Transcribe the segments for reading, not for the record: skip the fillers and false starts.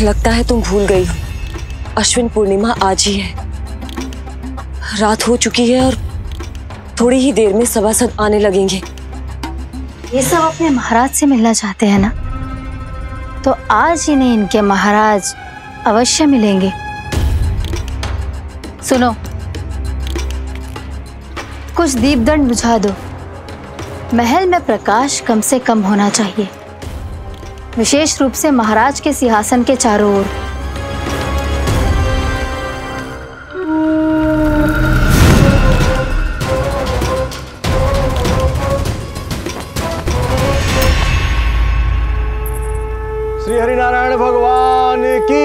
लगता है तुम भूल गई हो, अश्विन पूर्णिमा आज ही है। रात हो चुकी है और थोड़ी ही देर में सभासद आने लगेंगे। ये सब अपने महाराज से मिलना चाहते हैं ना, तो आज इन्हें इनके महाराज अवश्य मिलेंगे। सुनो, कुछ दीपदंड बुझा दो। महल में प्रकाश कम से कम होना चाहिए, विशेष रूप से महाराज के सिंहासन के चारों ओर। श्री हरिनारायण भगवान की।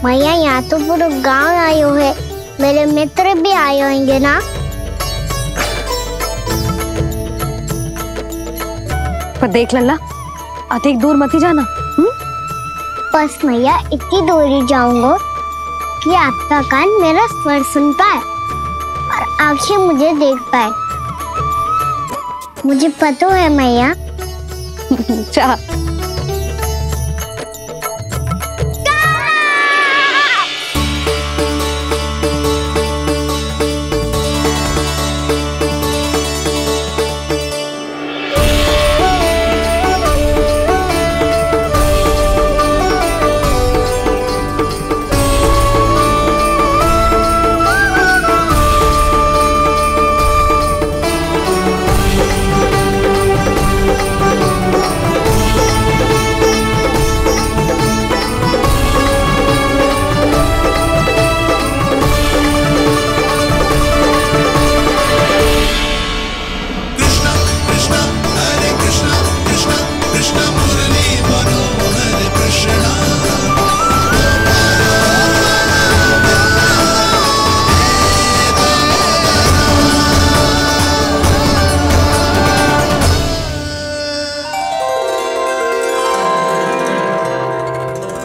मैया, यहाँ तो पूरा गांव आयो है, मेरे मित्र भी आए होंगे ना? पर देख लल्ला, अधिक दूर मत ही जाना। बस मैया, इतनी दूर ही जाऊंगा कि आपका कान मेरा स्वर सुन पाए और आंखें मुझे देख पाए। मुझे पता है मैया। चाह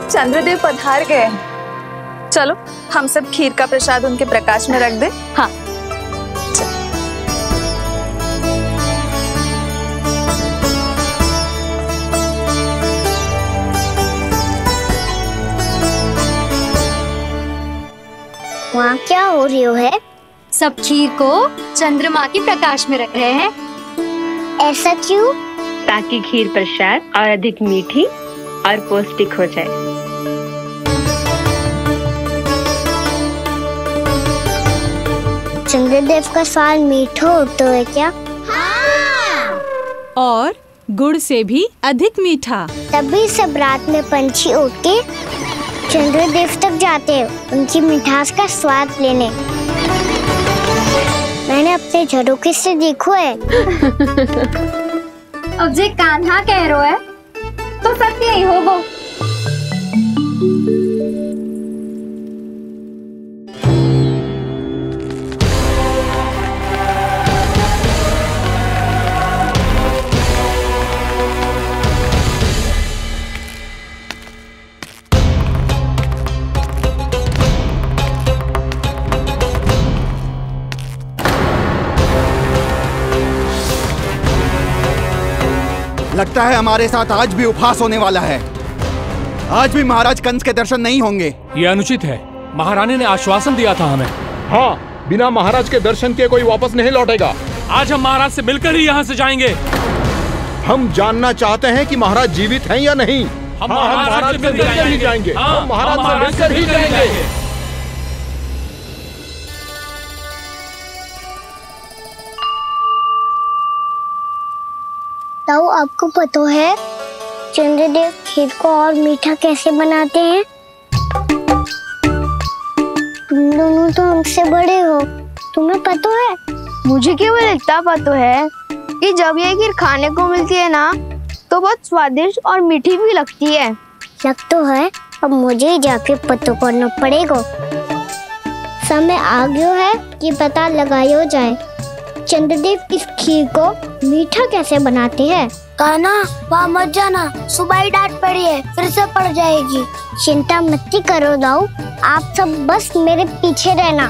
चंद्रदेव पधार गए। चलो हम सब खीर का प्रसाद उनके प्रकाश में रख दे। हाँ। वहाँ क्या हो रही है? सब खीर को चंद्रमा के प्रकाश में रख रहे हैं। ऐसा क्यों? ताकि खीर प्रसाद और अधिक मीठी और पौष्टिक हो जाए। चंद्रदेव का स्वाद मीठा होता है क्या? हाँ। और गुड़ से भी अधिक मीठा। तभी सब रात में पंछी उड़ के चंद्रदेव तक जाते हैं उनकी मिठास का स्वाद लेने। मैंने अपने झरोखे से देखो है। अब जे कान्हा कह रहा है तो सत्य ही होगा। लगता है हमारे साथ आज भी उपहास होने वाला है। आज भी महाराज कंस के दर्शन नहीं होंगे। ये अनुचित है। महारानी ने आश्वासन दिया था हमें। हाँ, बिना महाराज के दर्शन के कोई वापस नहीं लौटेगा। आज हम महाराज से मिलकर ही यहाँ से जाएंगे। हम जानना चाहते हैं कि महाराज जीवित हैं या नहीं। हम महाराज से मिलकर ही जाएंगे। हम महाराज से मिलकर ही जाएंगे। ताऊ, आपको पता है चंद्रदेव खीर को और मीठा कैसे बनाते हैं? तुम दोनों तो हमसे बड़े हो, तुम्हें पता है? मुझे केवल इतना पता है कि जब ये खीर खाने को मिलती है ना तो बहुत स्वादिष्ट और मीठी भी लगती है। लग तो है, अब मुझे ही जाके पता करना पड़ेगा। समय आ गया है कि पता लगाया जाए चंद्रदेव इस खीर को मीठा कैसे बनाते हैं। कान्हा, वहाँ मत जाना, सुबह ही डांट पड़ी है, फिर से पड़ जाएगी। चिंता मत करो दाऊ, आप सब बस मेरे पीछे रहना।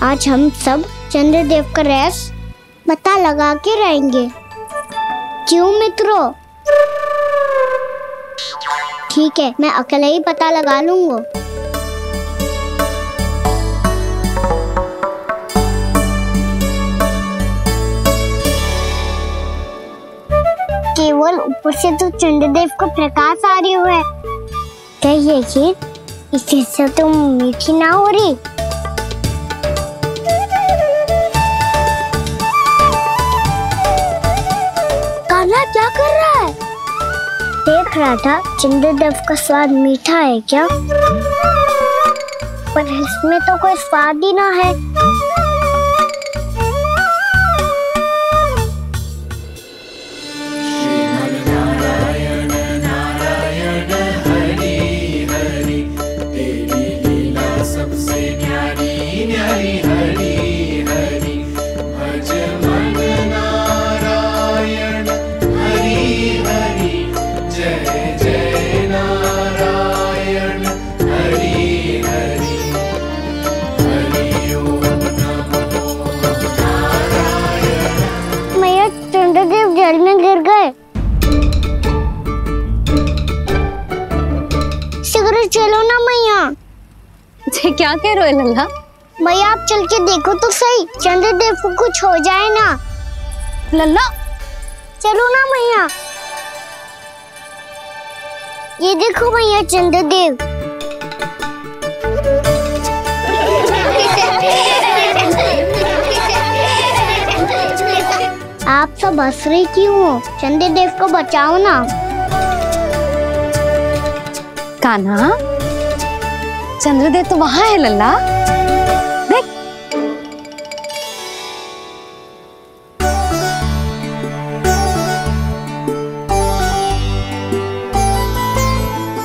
आज हम सब चंद्रदेव का रहस्य पता लगा के रहेंगे। क्यों मित्रों? ठीक है, मैं अकेले ही पता लगा लूंगा। केवल ऊपर से तो चंद्रदेव का प्रकाश आ रही है। क्या ये खीर इससे तो मीठी ना हो रही? कान्हा क्या कर रहा है? देख रहा था चंद्रदेव का स्वाद मीठा है क्या, पर इसमें तो कोई स्वाद ही ना है। चंद्रदेव जल में गिर गए। शीघ्र चलो ना मैया। क्या कह रहे हो लल्ला? मैया आप चल के देखो तो सही, चंद्रदेव को कुछ हो जाए ना। लल्ला चलो ना मैया। ये देखो मैया चंद्रदेव। आप सब हंस रहे क्यों हो? चंद्रदेव को बचाओ ना। कान्हा, चंद्रदेव तो वहां है लल्ला, देख।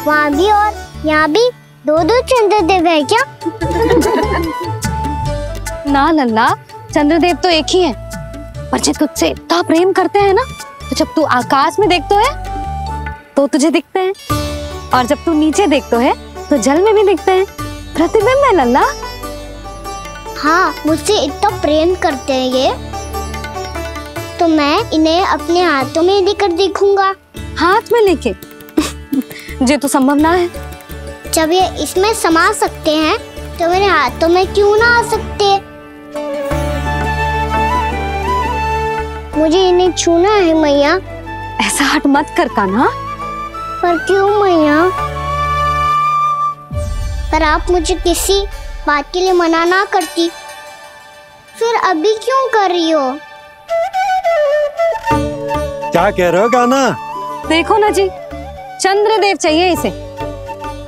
वहाँ भी और यहाँ भी दो दो चंद्रदेव है क्या? ना लल्ला, चंद्रदेव तो एक ही है। पर जब तुझसे इतना प्रेम करते हैं ना, तो जब तू आकाश में देखते है तो तुझे दिखते हैं, और जब तू नीचे देखते है तो जल में भी दिखते हैं। प्रतिबिंब है लल्ला। हाँ, मुझसे इतना प्रेम करते हैं ये, तो मैं इन्हें अपने हाथों में लेकर देखूंगा। हाथ में लेके? ये तो संभव ना है। जब ये इसमें समा सकते हैं तो मेरे हाथों में क्यों ना आ सकते? मुझे इन्हें छूना है मैया। ऐसा हट मत कर कान्हा। पर क्यों मैया? पर आप मुझे किसी बात के लिए मना ना करती, फिर अभी क्यों कर रही हो? क्या कह रहे हो कान्हा? देखो ना जी, चंद्रदेव चाहिए इसे,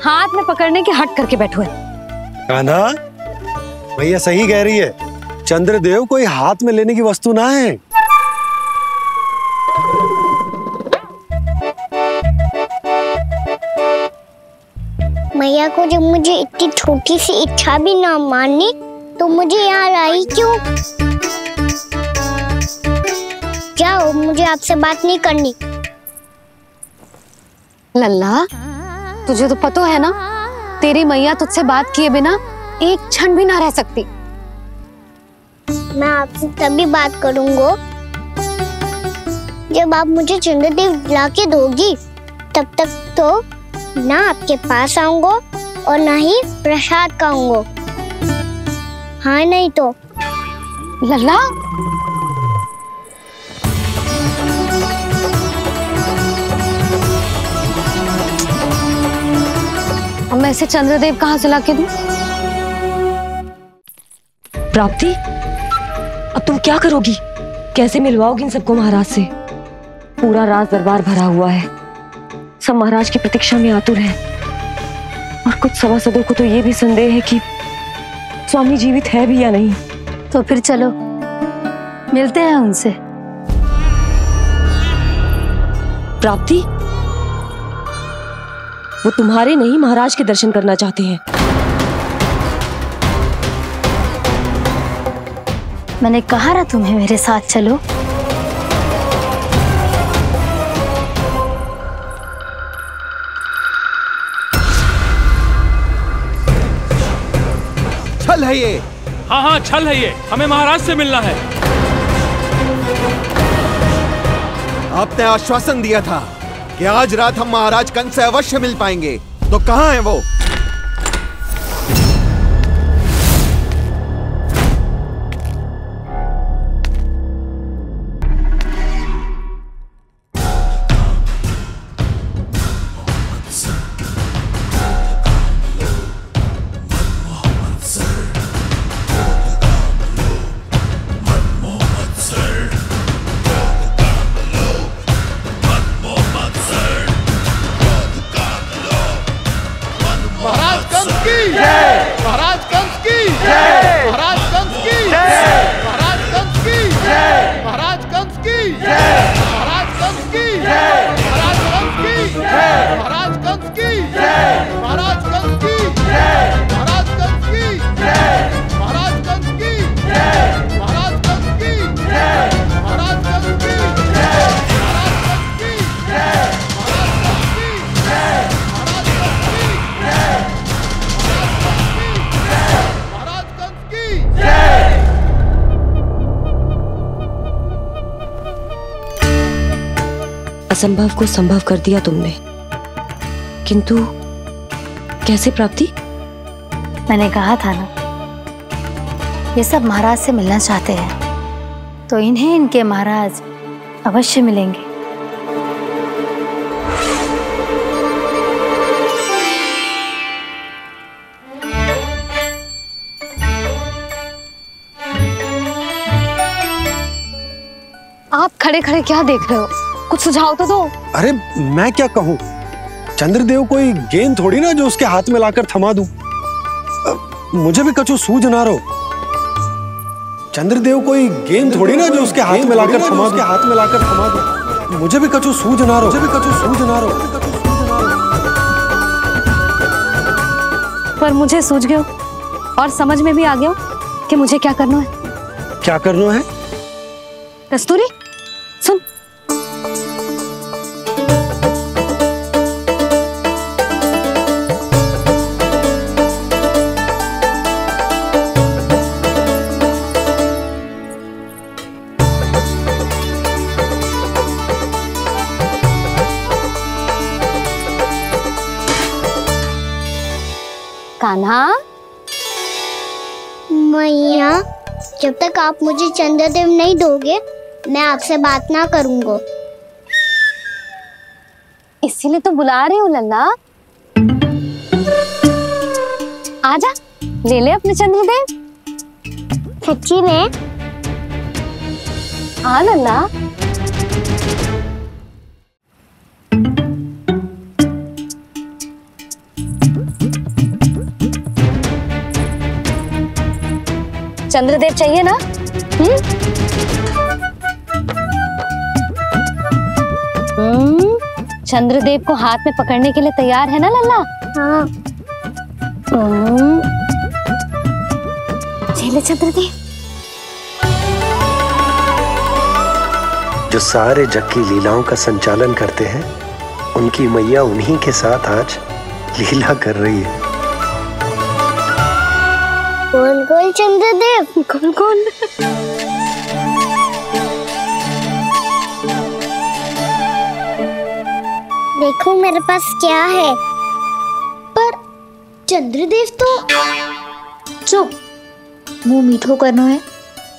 हाथ में पकड़ने के हट करके बैठो है। कान्हा, भैया सही कह रही है, चंद्रदेव कोई हाथ में लेने की वस्तु ना है। मैया को जब मुझे इतनी छोटी सी इच्छा भी ना माननी, तो मुझे यहाँ लाई क्यों? जाओ, मुझे आपसे बात नहीं करनी। लल्ला, तुझे तो पता है ना, तेरी मैया तुझसे बात किए बिना एक क्षण भी ना रह सकती। मैं आपसे तभी बात करूंगा जब आप मुझे चंद्रदेव ला के दोगी। तब तक तो ना आपके पास आऊंगा और ना ही प्रसाद खाऊंगा। हाँ नहीं तो? लल्ला, अब मैं इसे चंद्रदेव कहाँ से लाके दूं? प्राप्ति, अब तुम क्या करोगी? कैसे मिलवाओगी इन सबको महाराज से? पूरा राज दरबार भरा हुआ है, सब महाराज की प्रतीक्षा में आतुर हैं, और कुछ सभासदों को तो ये भी संदेह है कि स्वामी जीवित है भी या नहीं। तो फिर चलो मिलते हैं उनसे। प्राप्ति, वो तुम्हारे नहीं महाराज के दर्शन करना चाहते हैं। मैंने कहा ना तुम्हें मेरे साथ चलो। छल है ये। हाँ हाँ छल है ये, हमें महाराज से मिलना है। आपने आश्वासन दिया था कि आज रात हम महाराज कंस से अवश्य मिल पाएंगे, तो कहाँ है वो? असंभव को संभव कर दिया तुमने, किंतु कैसे प्राप्ति? मैंने कहा था ना, ये सब महाराज से मिलना चाहते हैं, तो इन्हें इनके महाराज अवश्य मिलेंगे। आप खड़े खड़े क्या देख रहे हो? कुछ सुझाव तो दो। अरे मैं क्या कहूँ, चंद्रदेव कोई गेंद थोड़ी ना जो उसके हाथ में लाकर थमा दूं। मुझे भी कछु सूझ ना रहो। चंद्रदेव कोई गेंद थोड़ी ना जो उसके हाथ में लाकर थमा दूं। मुझे भी कछु सूझ ना रहो। पर मुझे सूझ गयो और समझ में भी आ गया कि मुझे क्या करना है। क्या करना है? कस्तूरी सुन, कान्हा। मैया, जब तक आप मुझे चंद्रदेव नहीं दोगे मैं आपसे बात ना करूंगा। इसीलिए तो बुला रही हूँ लल्ला। आजा, ले ले अपने चंद्रदेव। सच्ची में? हाँ लल्ला। चंद्रदेव चाहिए ना? चंद्रदेव को हाथ में पकड़ने के लिए तैयार है ना लल्ला? हाँ। ले चंद्रदेव। जो सारे जग की लीलाओं का संचालन करते हैं, उनकी मैया उन्हीं के साथ आज लीला कर रही है। कौन कौन चंद्रदेव? कौन कौन? देखो मेरे पास क्या है। पर चंद्रदेव तो चुप, मुंह मीठो करना है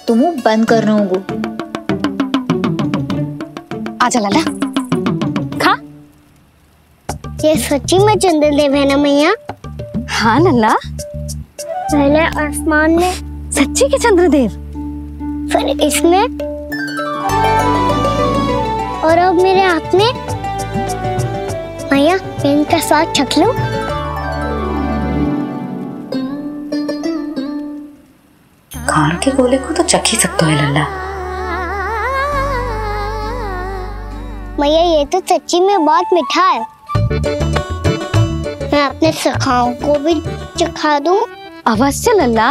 तो मुंह बंद करना होगा। आजा लल्ला, खा। ये सच्ची में चंद्रदेव है ना मैया? हाँ लल्ला, पहले आसमान में। सच्ची के चंद्रदेव? फिर इसमें, और अब मेरे हाथ में। मैया, मैं इनका स्वाद चख लूं? खान के गोले को तो चख ही सकते हो लल्ला। मैया, ये तो सच्ची में बहुत मीठा है। मैं अपने सखाओं को भी चखा दूं? अवश्य लल्ला,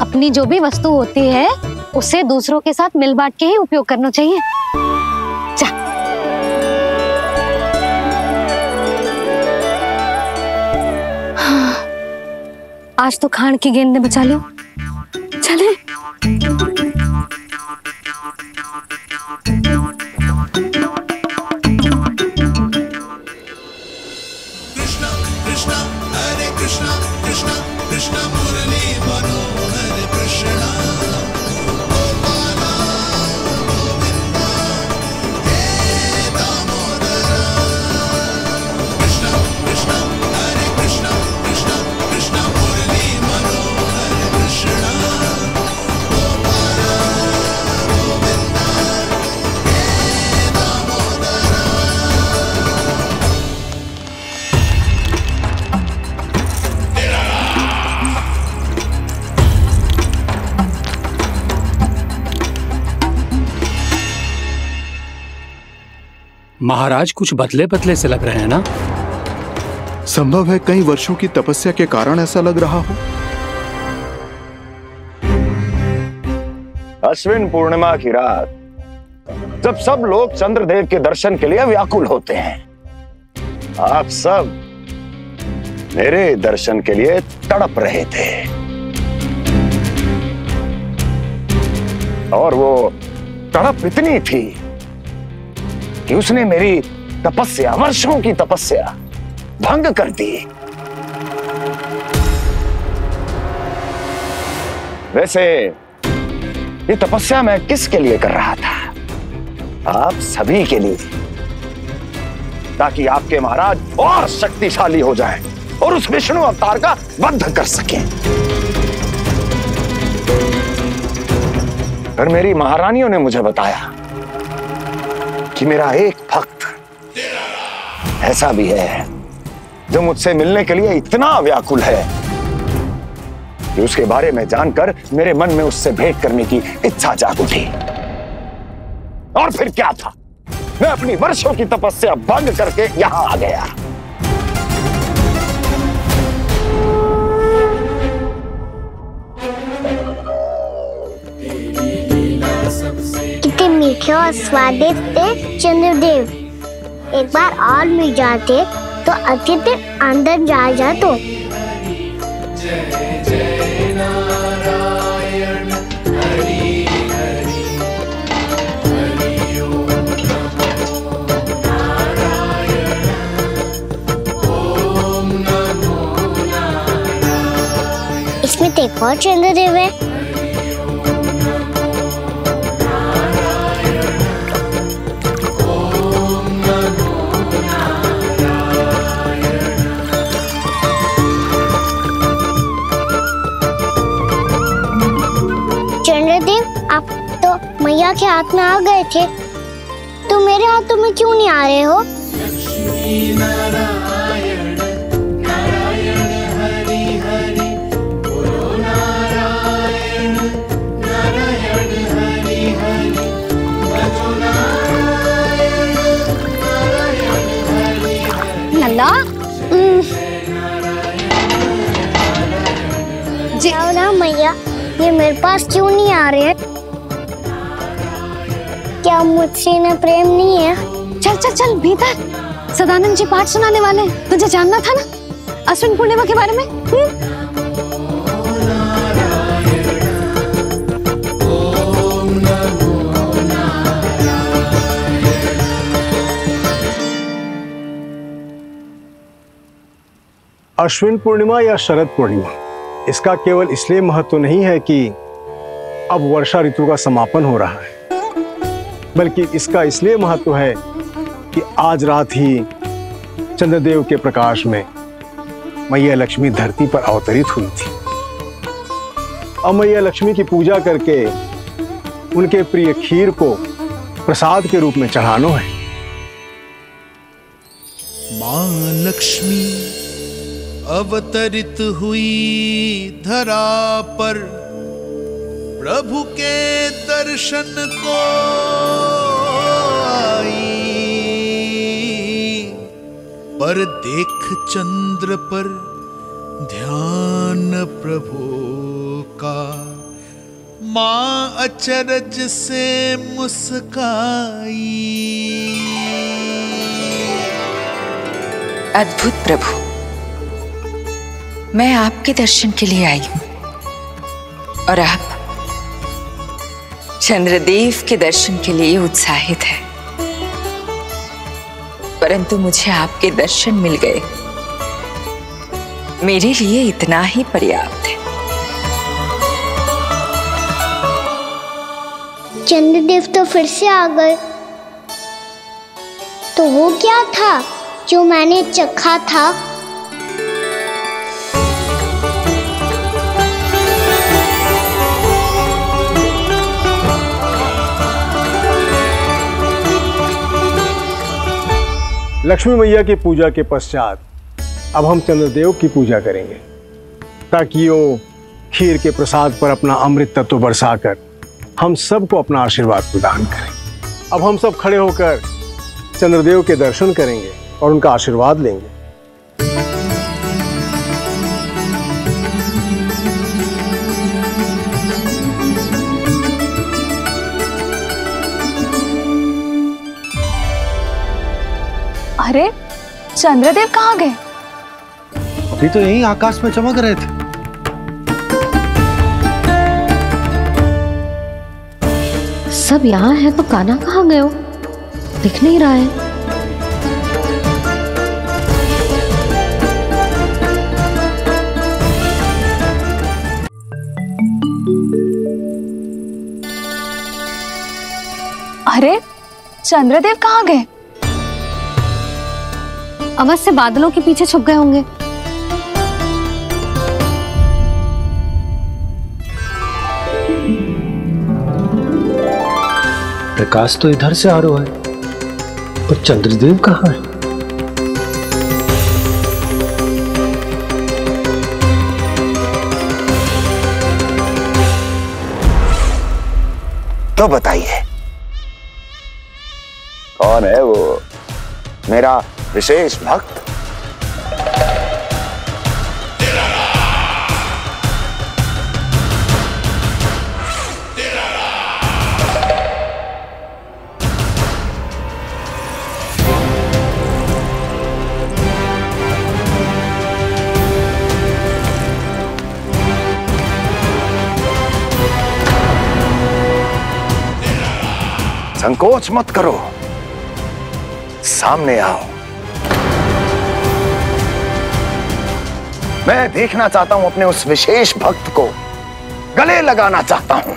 अपनी जो भी वस्तु होती है उसे दूसरों के साथ मिल बांट के ही उपयोग करना चाहिए। जा। आज तो खान की गेंद ने बचा लो। चले। कृष्णा कृष्णा हरे कृष्णा कृष्णा कृष्णा मुरली मनोहर कृष्णा गोपाला गोविंदा हे दामोदरा। कृष्णा कृष्णा हरे कृष्णा कृष्णा कृष्णा मुरली मनोहर कृष्णा गोपाला गोविंदा हे दामोदरा। महाराज कुछ बदले बदले से लग रहे हैं ना? संभव है कई वर्षों की तपस्या के कारण ऐसा लग रहा हो। अश्विन पूर्णिमा की रात जब सब लोग चंद्रदेव के दर्शन के लिए व्याकुल होते हैं, आप सब मेरे दर्शन के लिए तड़प रहे थे। और वो तड़प इतनी थी कि उसने मेरी तपस्या, वर्षों की तपस्या भंग कर दी। वैसे ये तपस्या मैं किसके लिए कर रहा था? आप सभी के लिए, ताकि आपके महाराज और शक्तिशाली हो जाएं और उस विष्णु अवतार का वध कर सकें। पर मेरी महारानियों ने मुझे बताया कि मेरा एक भक्त ऐसा भी है जो मुझसे मिलने के लिए इतना व्याकुल है कि उसके बारे में जानकर मेरे मन में उससे भेंट करने की इच्छा जाग उठी। और फिर क्या था, मैं अपनी वर्षों की तपस्या भंग करके यहां आ गया। कितने मीठे और स्वादिष्ट थे चंद्रदेव। एक बार और मिल जाते तो अतिथि अंदर जा जातो। जय जय नारायण हरि हरि हरि ओम नमो नारायण ओम नमो नारायण। इसमें तो एक और चंद्रदेव है। चंद्रदेव, आप तो मैया के हाथ में आ गए थे, तो मेरे हाथों में क्यों नहीं आ रहे हो? लक्ष्मी नारायण नारायण हरि हरि बोलो नारायण नारायण हरि हरि भजो नारायण नारायण हरि हरि। लल्ला जी ना मैया, ये मेरे पास क्यों नहीं आ रहे हैं? क्या मुझसे इन्हें प्रेम नहीं है? चल चल चल भीतर, सदानंद जी पाठ सुनाने वाले हैं। तुझे जानना था ना अश्विन पूर्णिमा के बारे में? अश्विन पूर्णिमा या शरद पूर्णिमा, इसका केवल इसलिए महत्व नहीं है कि अब वर्षा ऋतु का समापन हो रहा है, बल्कि इसका इसलिए महत्व है कि आज रात ही चंद्रदेव के प्रकाश में मैया लक्ष्मी धरती पर अवतरित हुई थी। अब मैया लक्ष्मी की पूजा करके उनके प्रिय खीर को प्रसाद के रूप में चढ़ाना है। मां लक्ष्मी अवतरित हुई धरा पर, प्रभु के दर्शन को आई। पर देख चंद्र पर ध्यान प्रभु का, मां अचरज से मुस्काई। अद्भुत प्रभु, मैं आपके दर्शन के लिए आई हूं और आप चंद्रदेव के दर्शन के लिए उत्साहित है, परंतु मुझे आपके दर्शन मिल गए, मेरे लिए इतना ही पर्याप्त है। चंद्रदेव तो फिर से आ गए। तो वो क्या था जो मैंने चखा था? लक्ष्मी मैया की पूजा के पश्चात अब हम चंद्रदेव की पूजा करेंगे, ताकि वो खीर के प्रसाद पर अपना अमृत तत्व बरसाकर हम सबको अपना आशीर्वाद प्रदान करें। अब हम सब खड़े होकर चंद्रदेव के दर्शन करेंगे और उनका आशीर्वाद लेंगे। अरे चंद्रदेव कहाँ गए? अभी तो यहीं आकाश में चमक रहे थे। सब यहाँ है तो कान्हा कहाँ गए हो? दिख नहीं रहा है। अरे चंद्रदेव कहाँ गए? अवश्य बादलों के पीछे छुप गए होंगे। प्रकाश तो इधर से आ रहा है, पर चंद्रदेव कहाँ है? तो बताइए, कौन है वो मेरा विशेष भक्त? संकोच मत करो, सामने आओ। मैं देखना चाहता हूं अपने उस विशेष भक्त को, गले लगाना चाहता हूं।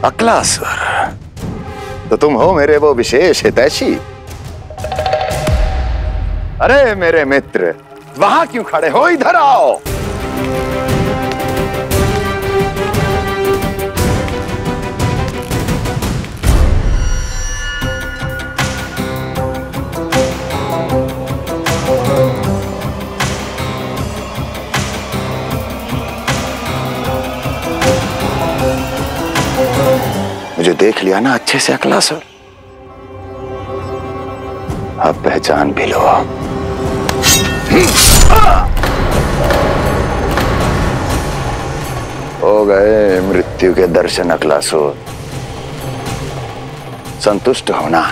अक्लासुर, तो तुम हो मेरे वो विशेष हितैषी। अरे मेरे मित्र, वहां क्यों खड़े हो? इधर आओ। मुझे देख लिया ना अच्छे से अक्लासुर? अब पहचान भी लो। हो गए मृत्यु के दर्शन अक्लासुर, संतुष्ट होना।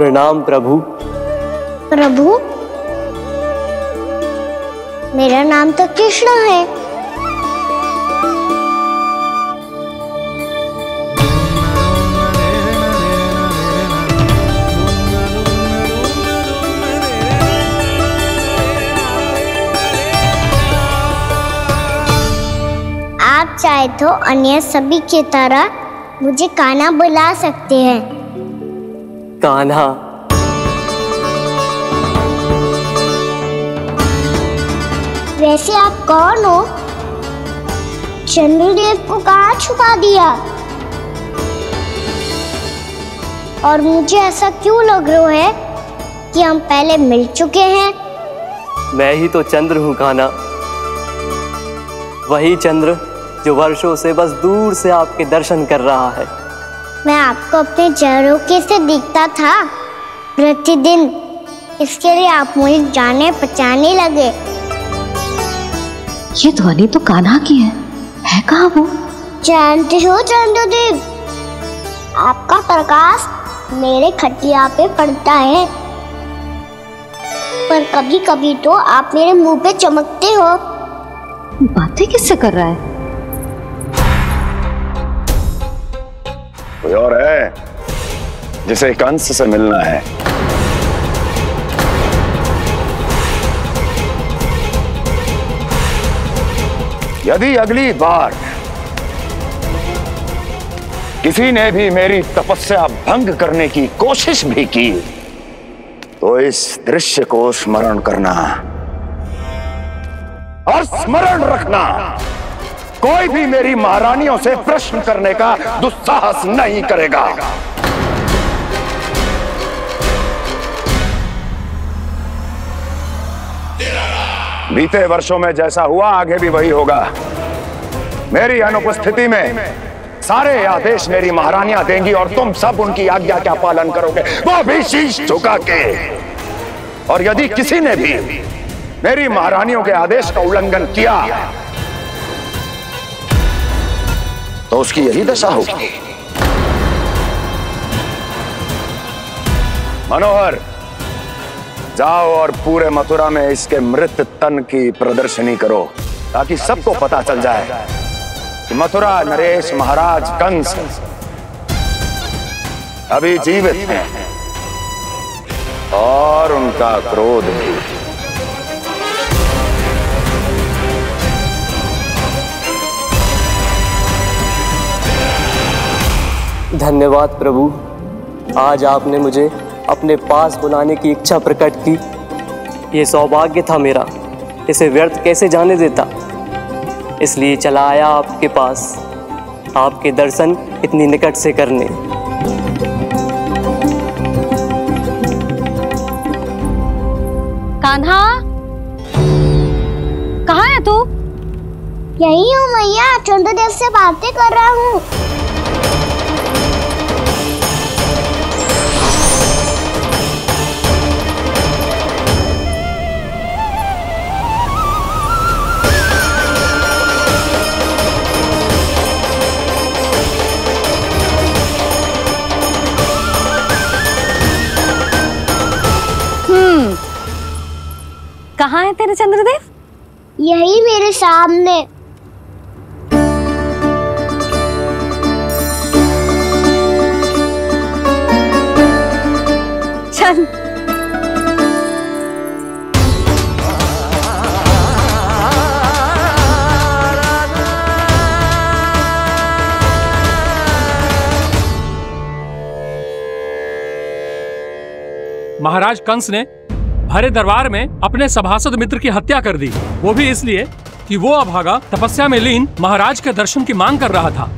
प्रणाम प्रभु। प्रभु, मेरा नाम तो कृष्ण है। आप चाहे तो अन्य सभी की तरह मुझे कान्हा बुला सकते हैं। कान्हा? वैसे आप कौन हो? चंद्रदेव को कहाँ छुपा दिया? और मुझे ऐसा क्यों लग रहा है कि हम पहले मिल चुके हैं? मैं ही तो चंद्र हूँ कान्हा, वही चंद्र जो वर्षों से बस दूर से आपके दर्शन कर रहा है। मैं आपको अपने झरोखे से दिखता था प्रतिदिन, इसके लिए आप मुझे जाने पहचाने लगे। ये ध्वनि तो कान्हा की है कहाँ वो? जानते हो चंद्रदेव, आपका प्रकाश मेरे खटिया पे पड़ता है, पर कभी कभी तो आप मेरे मुंह पे चमकते हो। बातें किससे कर रहा है? कोई और है जिसे कंस से मिलना है? यदि अगली बार किसी ने भी मेरी तपस्या भंग करने की कोशिश भी की तो इस दृश्य को स्मरण करना और स्मरण रखना, कोई भी मेरी महारानियों से प्रश्न करने का दुस्साहस नहीं करेगा। बीते वर्षों में जैसा हुआ आगे भी वही होगा। मेरी अनुपस्थिति में सारे आदेश मेरी महारानियां देंगी और तुम सब उनकी आज्ञा का पालन करोगे, वो भी शीश झुका के। और यदि किसी ने भी मेरी महारानियों के आदेश का उल्लंघन किया तो उसकी यही दशा होगी। मनोहर, जाओ और पूरे मथुरा में इसके मृत तन की प्रदर्शनी करो, ताकि सबको पता चल जाए कि मथुरा नरेश महाराज कंस अभी जीवित हैं और उनका क्रोध भी। धन्यवाद प्रभु, आज आपने मुझे अपने पास बुलाने की इच्छा प्रकट की। ये सौभाग्य था मेरा, इसे व्यर्थ कैसे जाने देता। इसलिए चला आया आपके पास, आपके दर्शन इतनी निकट से करने। कान्हा, कहाँ है तू? यही हूँ मैया, चंद्रदेव से बातें कर रहा हूँ। कहाँ है तेरे चंद्रदेव? यही मेरे सामने। चल। महाराज कंस ने भरे दरबार में अपने सभासद मित्र की हत्या कर दी, वो भी इसलिए कि वो अभागा तपस्या में लीन महाराज के दर्शन की मांग कर रहा था।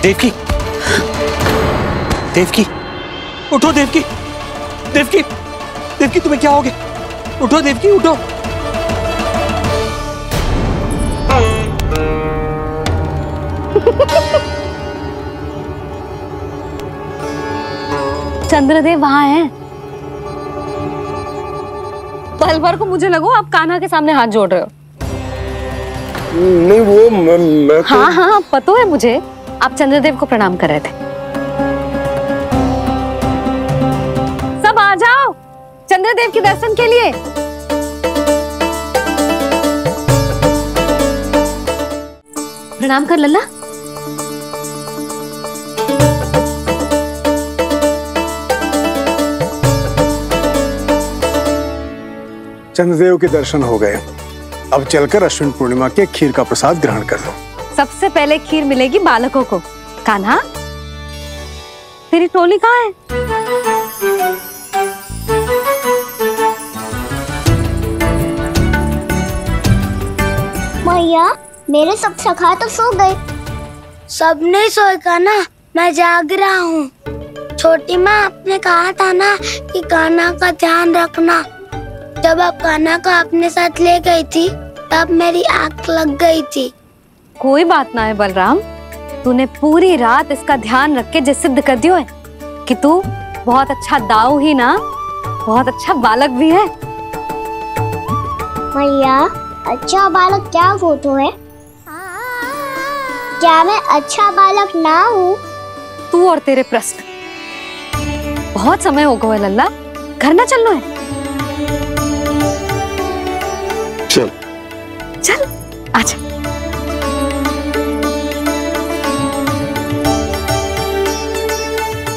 देवकी, देवकी, उठो देवकी, देवकी, देवकी तुम्हें क्या हो गया? उठो देवकी, उठो। चंद्रदेव वहां हैं। पल भर को मुझे लगो आप कान्हा के सामने हाथ जोड़ रहे हो। नहीं वो मैं तो... हाँ हाँ पता है मुझे, आप चंद्रदेव को प्रणाम कर रहे थे। सब आ जाओ चंद्रदेव के दर्शन के लिए। प्रणाम कर लल्ला। चंद्रदेव के दर्शन हो गए, अब चलकर अश्विन पूर्णिमा के खीर का प्रसाद ग्रहण कर लो। सबसे पहले खीर मिलेगी बालकों को। कान्हा, तेरी टोली कहाँ है? मैया, मेरे सब सखा तो सो गए। सब नहीं सोए का ना, मैं जाग रहा हूँ। छोटी माँ आपने कहा था ना कि कान्हा का ध्यान रखना। जब आप कान्हा को अपने साथ ले गई थी तब मेरी आंख लग गई थी। कोई बात ना है बलराम, तूने पूरी रात इसका ध्यान रख के जो सिद्ध कर दियो है कि तू बहुत अच्छा दाऊ ही ना, बहुत अच्छा बालक भी है। मैया, अच्छा बालक क्या फोटो है? क्या मैं अच्छा बालक ना हूँ? तू और तेरे प्रश्न। बहुत समय हो गया लल्ला, घर ना चलना है? चल चल आजा।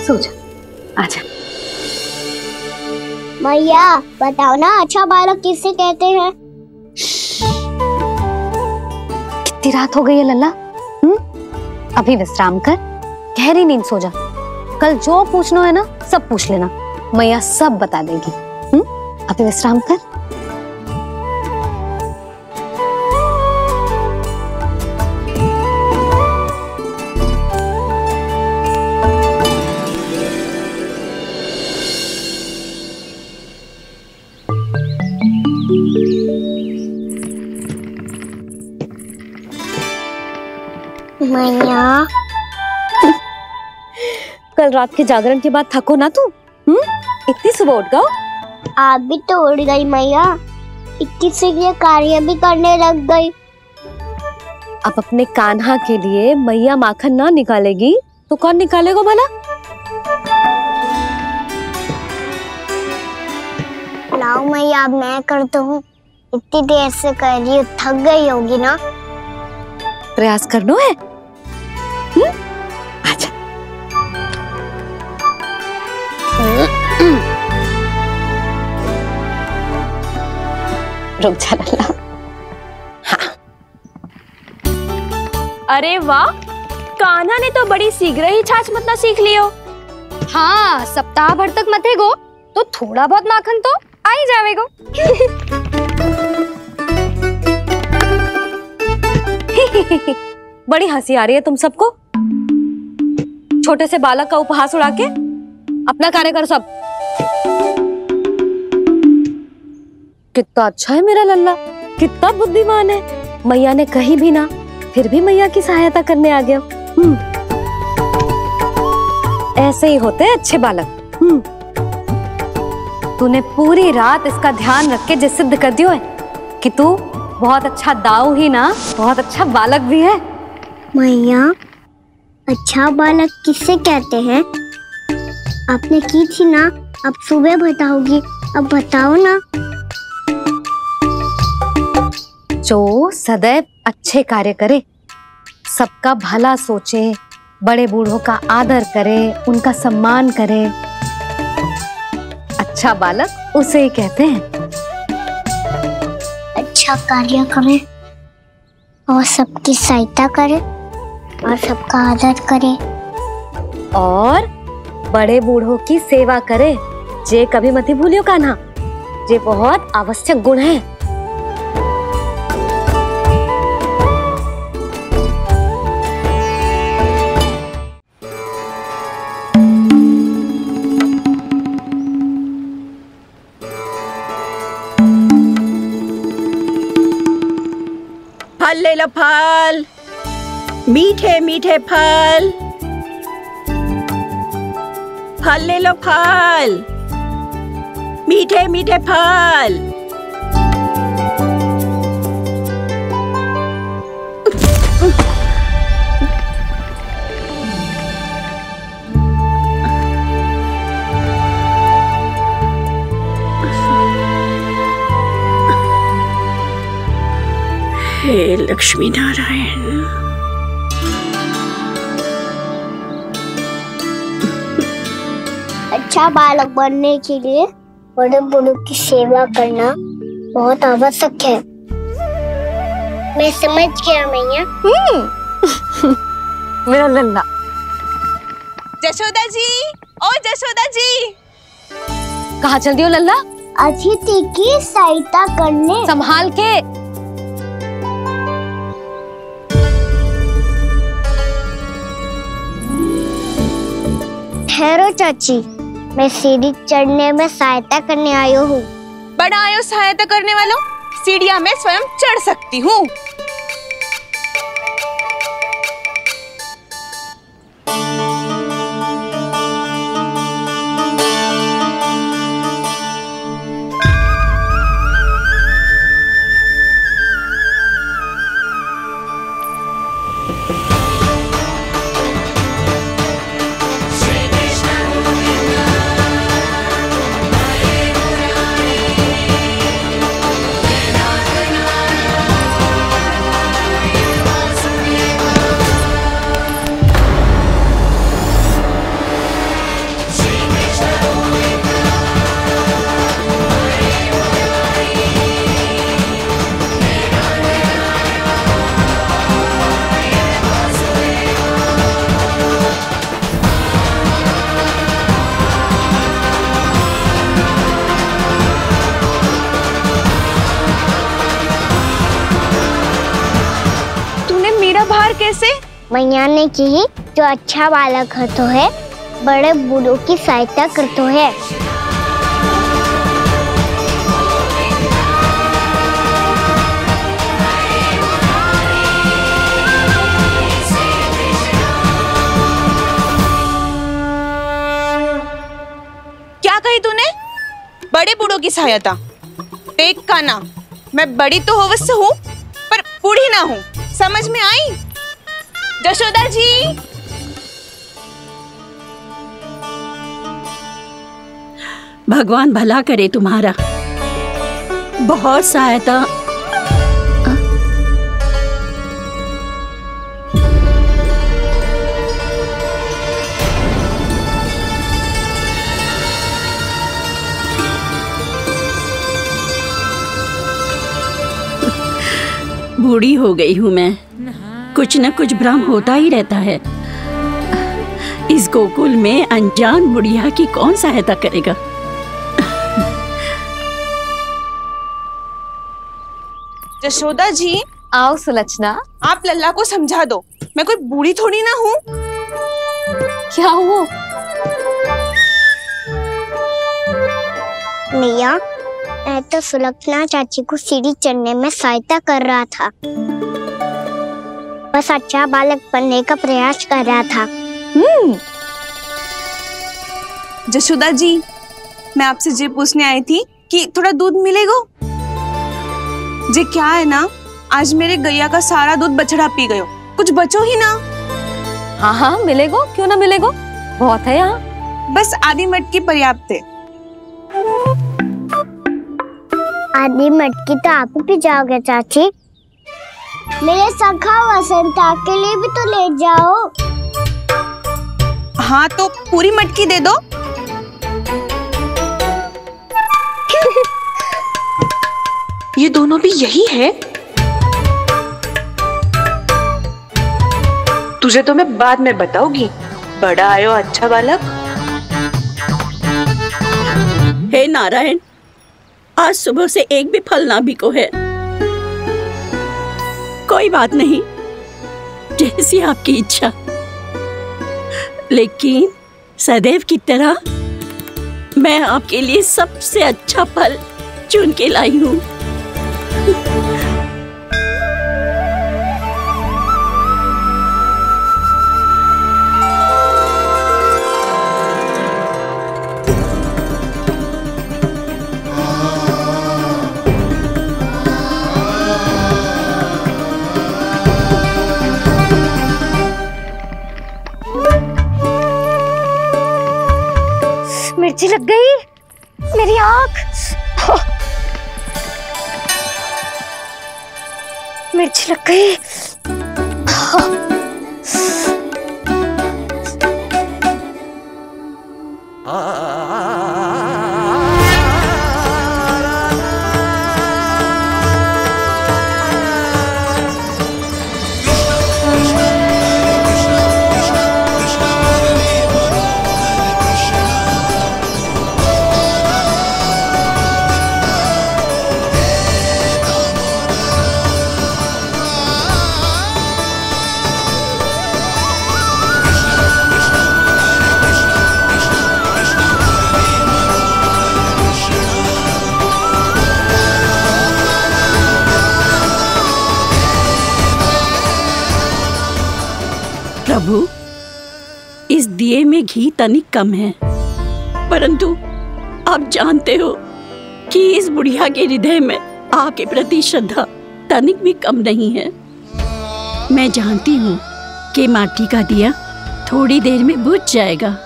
सो जा, आजा। मैया बताओ ना, अच्छा बालक किससे कहते हैं? कितनी रात हो गई है लल्ला? अभी विश्राम कर, गहरी नींद सो जा। कल जो पूछना है ना सब पूछ लेना, मैया सब बता देगी। अभी विश्राम कर। मैया, कल रात के जागरण के बाद थको ना तू? इतनी सुबह उठ गओ? आप भी तो उठ गई मैया, इतनी सी कार्य भी करने लग गई। अब अपने कान्हा के लिए मैया माखन ना निकालेगी तो कौन निकालेगा भला? लाओ मैया, अब मैं करता हूँ। इतनी देर से कर रही हूँ, थक गई होगी ना? प्रयास करना है। आजा। रुक जा लल्ला। हाँ। अरे वाह, कान्हा ने तो बड़ी शीघ्र ही छाछ मतना सीख लियो। हाँ, सप्ताह भर तक मतेगो तो थोड़ा बहुत माखन तो आ ही जावेगो। बड़ी हंसी आ रही है तुम सबको। छोटे से बालक का उपहास उड़ा के अपना कार्य करो सब। कितना अच्छा है मेरा लल्ला, कितना बुद्धिमान है। मैया ने कही भी ना, फिर भी मैया की सहायता करने आ गया। ऐसे ही होते हैं अच्छे बालक। तूने पूरी रात इसका ध्यान रख के जो सिद्ध कर दियो है कि तू बहुत अच्छा दाऊ ही ना, बहुत अच्छा बालक भी है। मैया, अच्छा बालक किससे कहते हैं? आपने की थी ना, अब सुबह बताओगी, अब बताओ ना। जो सदैव अच्छे कार्य करे, सबका भला सोचे, बड़े बूढ़ों का आदर करे, उनका सम्मान करे, अच्छा बालक उसे ही कहते हैं। अच्छा कार्य करे और सबकी सहायता करे और सबका आदर करे और बड़े बूढ़ों की सेवा करे। जे कभी मत भूलियो कान्हा, जे बहुत आवश्यक गुण है। लो फल, मीठे मीठे फल। फल ले लो फल, मीठे मीठे फल। हे लक्ष्मी नारायण। अच्छा बालक बनने के लिए बड़े बूढ़ों की सेवा करना बहुत आवश्यक है। मैं समझ गया मैया। मेरा लल्ला। जशोदा जी, ओ जशोदा जी। कहाँ चल दी हो लल्ला? अतिथि की सहायता करने। संभाल के। ठहरो चाची, मैं सीढ़ी चढ़ने में सहायता करने आई हूँ। बड़ा आयो सहायता करने वालों, सीढ़ियाँ मैं स्वयं चढ़ सकती हूँ। कैसे? मैया ने की जो अच्छा बालक तो है, बड़े बूढ़ों की सहायता करते है। क्या कही तूने? बड़े बूढ़ों की सहायता? देख काना, मैं बड़ी तो अवश्य हूँ पर बूढ़ी ना हूँ, समझ में आई? जशोदा जी। भगवान भला करे तुम्हारा। बहुत सहायता। बूढ़ी हो गई हूँ मैं, कुछ न कुछ भ्रम होता ही रहता है। इस गोकुल में अनजान बुढ़िया की कौन सहायता करेगा? जशोदा जी। आओ सुलक्षणा। आप लल्ला को समझा दो, मैं कोई बूढ़ी थोड़ी ना हूँ। क्या हुआ? मैया, मैं तो सुलक्षणा चाची को सीढ़ी चढ़ने में सहायता कर रहा था, बस अच्छा बालक बनने का प्रयास कर रहा था। जशोदा जी, मैं आपसे ये पूछने आई थी कि थोड़ा दूध मिलेगा? जे क्या है ना, आज मेरे गैया का सारा दूध बछड़ा पी गयो, कुछ बचो ही ना। हाँ हाँ मिलेगा, क्यों ना मिलेगा, बहुत है यहाँ। बस आधी मटकी पर्याप्त है। आधी मटकी तो आप ही पी जाओगे चाची? मेरे सखा वसंता के लिए भी तो ले जाओ। हाँ तो पूरी मटकी दे दो। ये दोनों भी यही है? तुझे तो मैं बाद में बताऊंगी। बड़ा आयो अच्छा बालक। हे नारायण, आज सुबह से एक भी फल ना बिको है। कोई बात नहीं, जैसी आपकी इच्छा, लेकिन सदैव की तरह मैं आपके लिए सबसे अच्छा फल चुन के लाई हूँ। मिर्ची लग गई, मेरी आँख। मिर्ची लग गई। प्रभु, इस दिए में घी तनिक कम है, परंतु आप जानते हो कि इस बुढ़िया के हृदय में आपके प्रति श्रद्धा तनिक भी कम नहीं है। मैं जानती हूँ कि माटी का दिया थोड़ी देर में बुझ जाएगा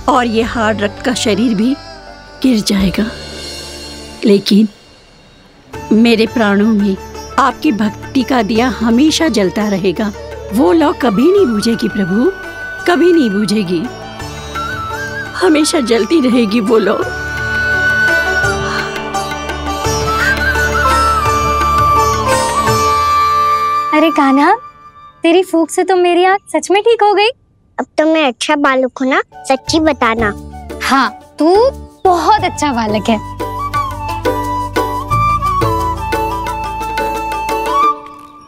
और ये हार्ड रक्त का शरीर भी गिर जाएगा, लेकिन मेरे प्राणों में आपकी भक्ति का दिया हमेशा जलता रहेगा। वो लौ कभी नहीं बुझेगी प्रभु, कभी नहीं बुझेगी, हमेशा जलती रहेगी वो लौ। अरे कान्हा, तेरी फूंक से तो मेरी आँख सच में ठीक हो गई। अब तो मैं अच्छा बालक हूँ ना, सच्ची बताना। हाँ, तू बहुत अच्छा बालक है।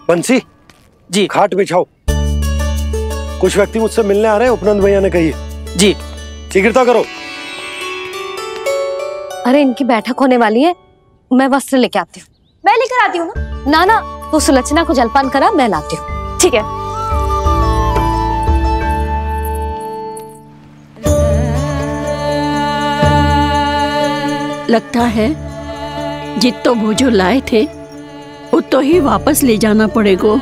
बंसी जी, खाट बिछाओ। कुछ व्यक्ति मुझसे मिलने आ रहे हैं, उपनंद भैया ने कही है। जी। शीघ्रता करो। अरे इनकी बैठक होने वाली है, मैं वस्त्र लेके आती हूँ। मैं लेकर आती हूँ ना। ना, तो सुलक्षणा को जलपान करा, मैं लाती हूँ। ठीक है। लगता है जितो भोजो लाए थे उतो ही वापस ले जाना पड़ेगा।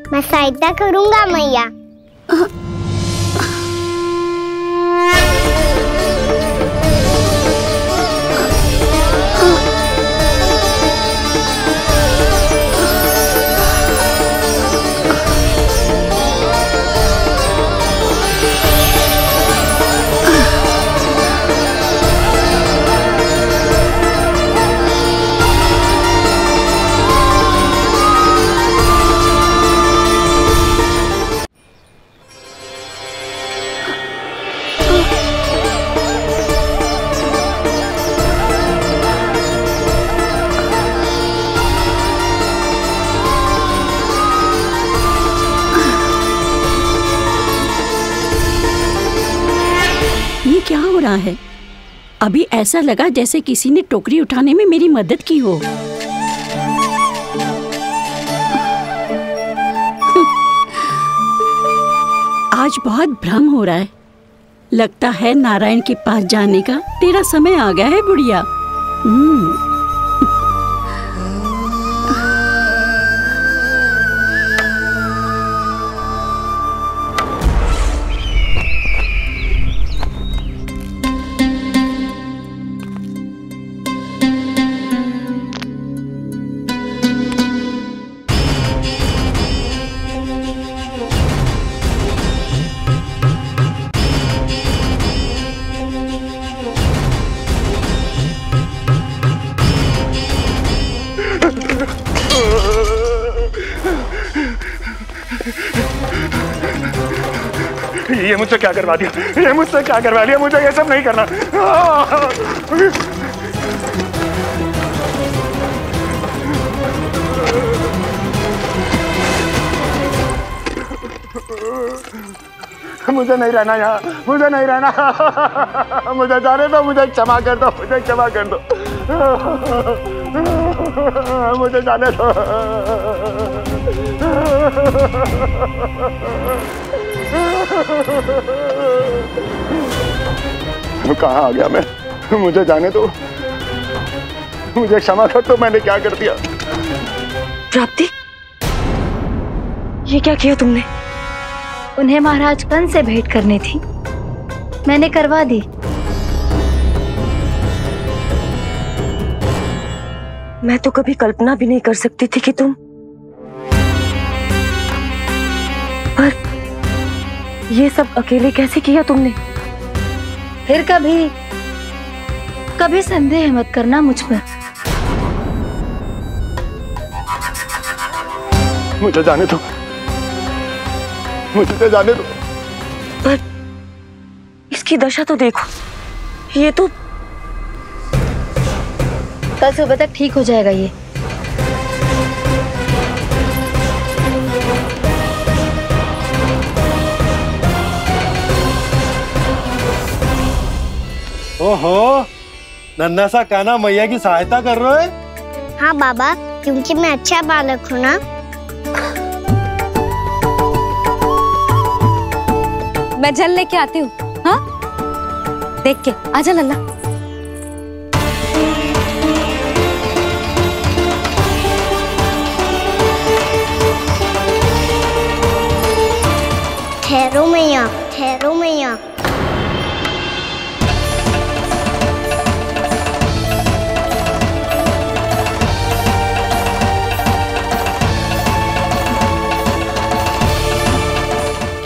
मैं सहायता करूंगा मैया। क्या हो रहा है? अभी ऐसा लगा जैसे किसी ने टोकरी उठाने में मेरी मदद की हो। आज बहुत भ्रम हो रहा है। लगता है नारायण के पास जाने का तेरा समय आ गया है बुढ़िया। ये मुझसे क्या करवा दिया, ये मुझसे क्या करवा दिया, मुझे ये सब नहीं करना। मुझे नहीं रहना यहाँ, मुझे नहीं रहना, मुझे जाने दो, मुझे क्षमा कर दो, मुझे क्षमा कर दो, मुझे जाने दो। कहाँ आ गया मैं? मुझे जाने दो, मुझे क्षमा कर दो, मैंने क्या कर दिया। प्राप्ति, ये क्या किया तुमने? उन्हें महाराज कंस से भेंट करनी थी, मैंने करवा दी। मैं तो कभी कल्पना भी नहीं कर सकती थी कि तुम, पर ये सब अकेले कैसे किया तुमने? फिर कभी संदेह मत करना मुझ पर। मुझे जाने दो, मुझे जाने दो। पर इसकी दशा तो देखो, ये तो कल सुबह तक ठीक हो जाएगा ये। ओहो, नन्हा सा कान्हा मैया की सहायता कर रहे हो? हाँ बाबा, क्योंकि मैं अच्छा बालक हूँ ना। मैं जल लेके आती हूँ। हाँ, देख के आजा लल्ला। ठहरो मैया, ठहरो मैया।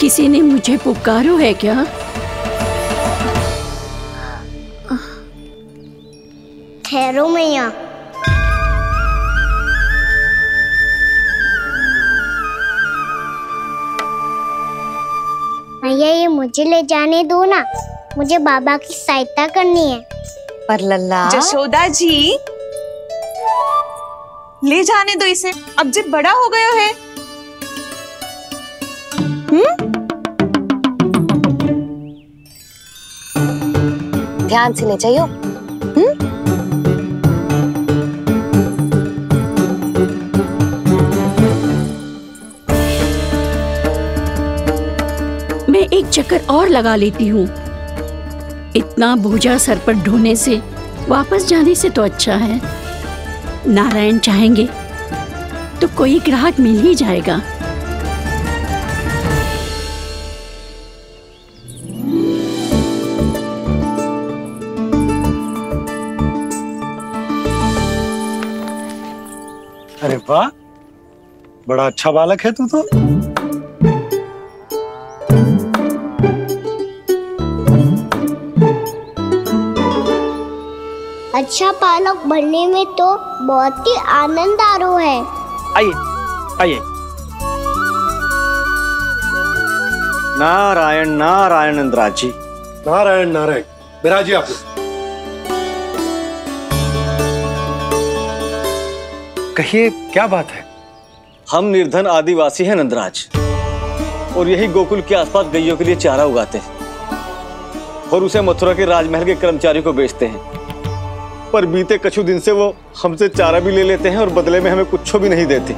किसी ने मुझे पुकारो है क्या? ठहरो मैया। मैया, ये मुझे ले जाने दो ना, मुझे बाबा की सहायता करनी है। पर लल्ला। जशोदा जी, ले जाने दो इसे, अब जब बड़ा हो गया है। ध्यान से ले जाइयो। मैं एक चक्कर और लगा लेती हूँ। इतना बोझा सर पर ढोने से वापस जाने से तो अच्छा है। नारायण चाहेंगे तो कोई ग्राहक मिल ही जाएगा। अरे वाह, बड़ा अच्छा बालक है तू तो। अच्छा बालक बनने में तो बहुत ही आनंद आ रहा है। आइए आइए। नारायण नारायण नंदराज जी। नारायण नारायण। बिराजिए आप। कहिए क्या बात है? हम निर्धन आदिवासी हैं नंदराज, और यही गोकुल के आसपास गैयों के लिए चारा उगाते हैं और उसे मथुरा के राजमहल के कर्मचारियों को बेचते हैं। पर बीते कुछ दिन से वो हमसे चारा भी ले लेते हैं और बदले में हमें कुछ भी नहीं देते।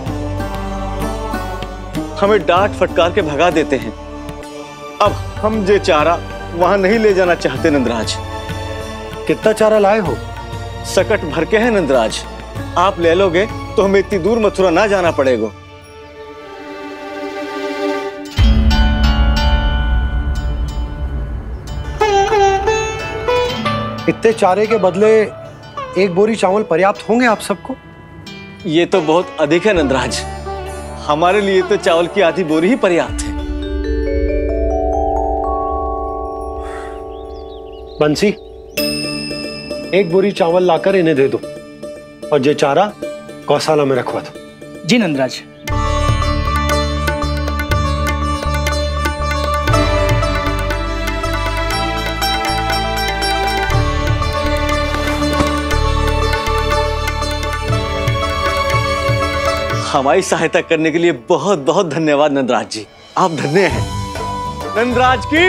हमें डांट फटकार के भगा देते हैं। अब हम ये चारा वहां नहीं ले जाना चाहते नंदराज। कितना चारा लाए हो? सकट भर के है नंदराज। आप ले लोगे तो हमें इतनी दूर मथुरा ना जाना पड़ेगा। इतने चारे के बदले एक बोरी चावल पर्याप्त होंगे आप सबको? ये तो बहुत अधिक है नंदराज। हमारे लिए तो चावल की आधी बोरी ही पर्याप्त है। बंसी, एक बोरी चावल लाकर इन्हें दे दो और ये चारा गौशाला में रखवा दो। जी नंदराज। हमारी सहायता करने के लिए बहुत बहुत धन्यवाद नंदराज जी। आप धन्य हैं। नंदराज की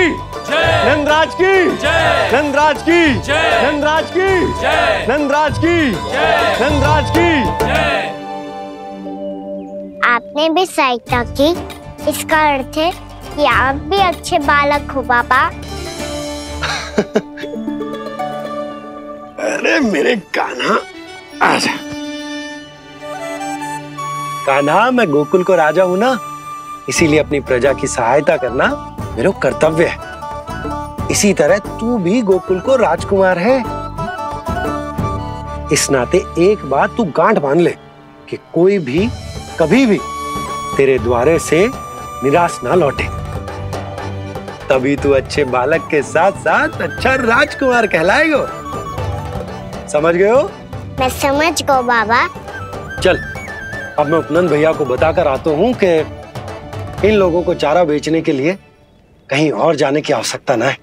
जय, नंदराज की जय, नंदराज की जय, नंदराज की जय, नंदराज की जय, नंदराज की जय। आपने भी सहायता की, इसका अर्थ है कि आप भी अच्छे बालक हो बाबा। अरे मेरे कान्हा, आजा। कान्हा, मैं गोकुल को राजा हूं ना, इसीलिए अपनी प्रजा की सहायता करना मेरा कर्तव्य है। इसी तरह तू भी गोकुल को राजकुमार है। इस नाते एक बात तू गांठ बांध ले कि कोई भी कभी भी तेरे द्वारे से निराश ना लौटे। तभी तू अच्छे बालक के साथ साथ अच्छा राजकुमार कहलाएगा। समझ गए हो? मैं समझ गया बाबा। चल, अब मैं उपनंद भैया को बताकर आता हूँ कि इन लोगों को चारा बेचने के लिए कहीं और जाने की आवश्यकता ना है।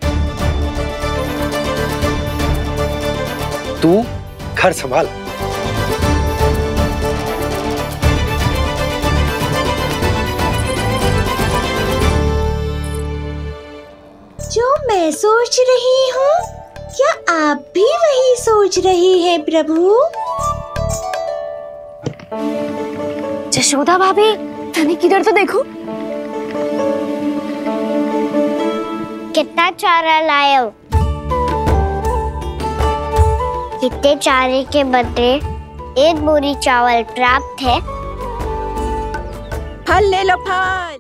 तू घर संभाल। जो मैं सोच रही हूँ, क्या आप भी वही सोच रही हैं प्रभु? यशोदा भाभी, तनिक इधर तो देखो। कितना चारा लाए हो? कितने चारे के बदले 1 बोरी चावल प्राप्त है। फल ले लो, फल।